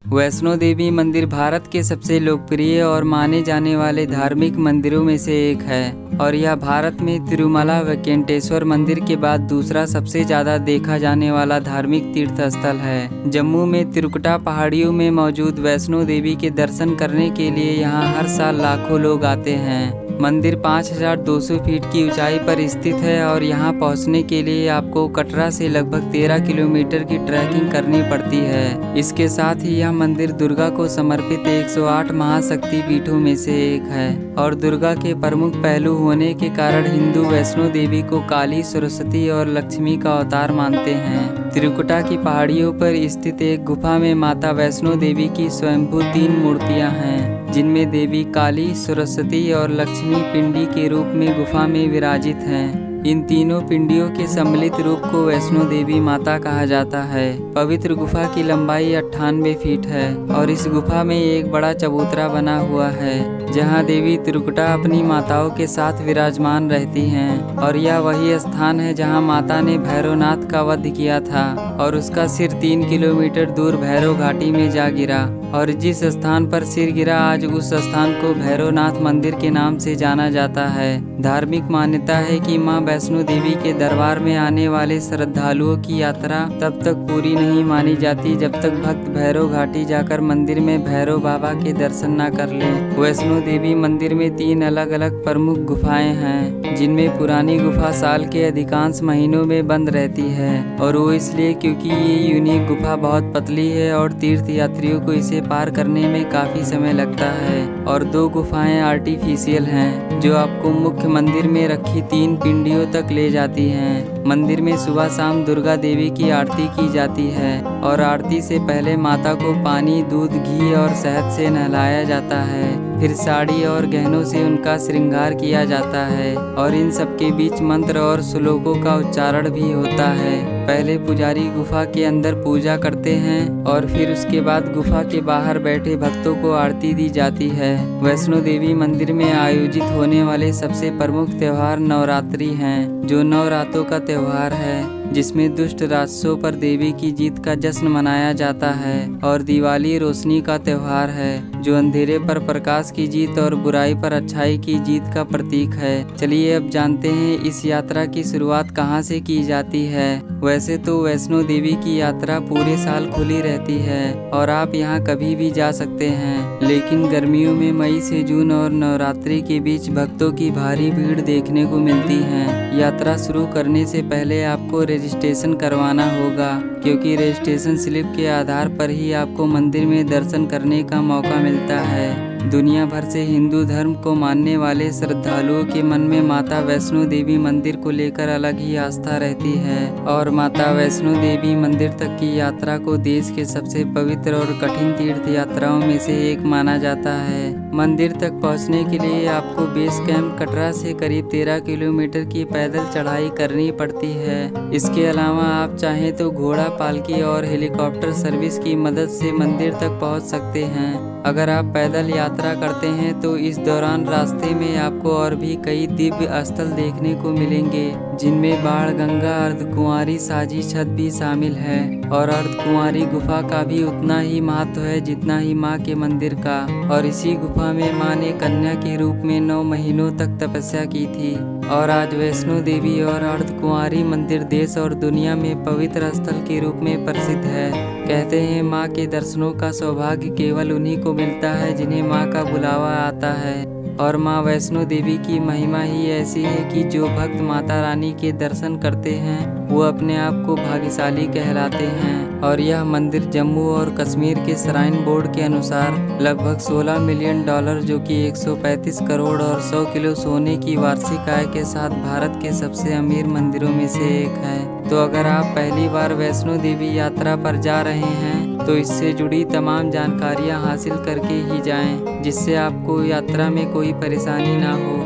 वैष्णो देवी मंदिर भारत के सबसे लोकप्रिय और माने जाने वाले धार्मिक मंदिरों में से एक है और यह भारत में तिरुमला वेंकटेश्वर मंदिर के बाद दूसरा सबसे ज़्यादा देखा जाने वाला धार्मिक तीर्थ स्थल है। जम्मू में तिरुकटा पहाड़ियों में मौजूद वैष्णो देवी के दर्शन करने के लिए यहाँ हर साल लाखों लोग आते हैं। मंदिर 5200 फीट की ऊंचाई पर स्थित है और यहाँ पहुँचने के लिए आपको कटरा से लगभग 13 किलोमीटर की ट्रैकिंग करनी पड़ती है। इसके साथ ही यह मंदिर दुर्गा को समर्पित 108 महाशक्ति पीठों में से एक है और दुर्गा के प्रमुख पहलू होने के कारण हिंदू वैष्णो देवी को काली, सरस्वती और लक्ष्मी का अवतार मानते हैं। त्रिकुटा की पहाड़ियों पर स्थित एक गुफा में माता वैष्णो देवी की स्वयंभू 3 मूर्तियां हैं, जिनमें देवी काली, सरस्वती और लक्ष्मी पिंडी के रूप में गुफा में विराजित हैं। इन तीनों पिंडियों के सम्मिलित रूप को वैष्णो देवी माता कहा जाता है। पवित्र गुफा की लंबाई 98 फीट है और इस गुफा में एक बड़ा चबूतरा बना हुआ है, जहां देवी त्रिकुटा अपनी माताओं के साथ विराजमान रहती हैं और यह वही स्थान है जहां माता ने भैरवनाथ का वध किया था और उसका सिर 3 किलोमीटर दूर भैरव घाटी में जा गिरा और जिस स्थान पर सिर गिरा आज उस स्थान को भैरवनाथ मंदिर के नाम से जाना जाता है। धार्मिक मान्यता है कि मां वैष्णो देवी के दरबार में आने वाले श्रद्धालुओं की यात्रा तब तक पूरी नहीं मानी जाती जब तक भक्त भैरव घाटी जाकर मंदिर में भैरव बाबा के दर्शन न कर ले। वैष्णो देवी मंदिर में 3 अलग अलग प्रमुख गुफाएं हैं, जिनमें पुरानी गुफा साल के अधिकांश महीनों में बंद रहती है और वो इसलिए क्योंकि ये यूनिक गुफा बहुत पतली है और तीर्थ यात्रियों को इसे पार करने में काफी समय लगता है। और 2 गुफाएं आर्टिफिशियल हैं जो आपको मुख्य मंदिर में रखी 3 पिंडियों तक ले जाती हैं। मंदिर में सुबह शाम दुर्गा देवी की आरती की जाती है और आरती से पहले माता को पानी, दूध, घी और शहद से नहलाया जाता है। फिर साड़ी और गहनों से उनका श्रृंगार किया जाता है और इन सबके बीच मंत्र और श्लोकों का उच्चारण भी होता है। पहले पुजारी गुफा के अंदर पूजा करते हैं और फिर उसके बाद गुफा के बाहर बैठे भक्तों को आरती दी जाती है। वैष्णो देवी मंदिर में आयोजित होने वाले सबसे प्रमुख त्योहार नवरात्रि हैं, जो 9 रातों का त्योहार है जिसमें दुष्ट राक्षसों पर देवी की जीत का जश्न मनाया जाता है। और दिवाली रोशनी का त्योहार है जो अंधेरे पर प्रकाश की जीत और बुराई पर अच्छाई की जीत का प्रतीक है। चलिए अब जानते हैं इस यात्रा की शुरुआत कहाँ से की जाती है। वैसे तो वैष्णो देवी की यात्रा पूरे साल खुली रहती है और आप यहाँ कभी भी जा सकते हैं, लेकिन गर्मियों में मई से जून और नवरात्रि के बीच भक्तों की भारी भीड़ देखने को मिलती है। यात्रा शुरू करने से पहले आपको रजिस्ट्रेशन करवाना होगा, क्योंकि रजिस्ट्रेशन स्लिप के आधार पर ही आपको मंदिर में दर्शन करने का मौका मिलता है। दुनिया भर से हिंदू धर्म को मानने वाले श्रद्धालुओं के मन में माता वैष्णो देवी मंदिर को लेकर अलग ही आस्था रहती है और माता वैष्णो देवी मंदिर तक की यात्रा को देश के सबसे पवित्र और कठिन तीर्थ यात्राओं में से एक माना जाता है। मंदिर तक पहुंचने के लिए आपको बेस कैंप कटरा से करीब 13 किलोमीटर की पैदल चढ़ाई करनी पड़ती है। इसके अलावा आप चाहें तो घोड़ा, पालकी और हेलीकॉप्टर सर्विस की मदद से मंदिर तक पहुंच सकते हैं। अगर आप पैदल यात्रा करते हैं तो इस दौरान रास्ते में आपको और भी कई दिव्य स्थल देखने को मिलेंगे, जिनमें बाण गंगा, अर्धकुंवारी साजी छत भी शामिल है और अर्धकुंवारी गुफा का भी उतना ही महत्व है जितना ही माँ के मंदिर का। और इसी गुफा में माँ ने कन्या के रूप में 9 महीनों तक तपस्या की थी और आज वैष्णो देवी और अर्धकुंवारी मंदिर देश और दुनिया में पवित्र स्थल के रूप में प्रसिद्ध है। कहते हैं माँ के दर्शनों का सौभाग्य केवल उन्हीं को मिलता है जिन्हें माँ का बुलावा आता है और माँ वैष्णो देवी की महिमा ही ऐसी है कि जो भक्त माता रानी के दर्शन करते हैं वो अपने आप को भाग्यशाली कहलाते हैं। और यह मंदिर जम्मू और कश्मीर के श्राइन बोर्ड के अनुसार लगभग $16 मिलियन जो कि 135 करोड़ और 100 किलो सोने की वार्षिक आय के साथ भारत के सबसे अमीर मंदिरों में से एक है। तो अगर आप पहली बार वैष्णो देवी यात्रा पर जा रहे हैं तो इससे जुड़ी तमाम जानकारियां हासिल करके ही जाएं, जिससे आपको यात्रा में कोई परेशानी ना हो।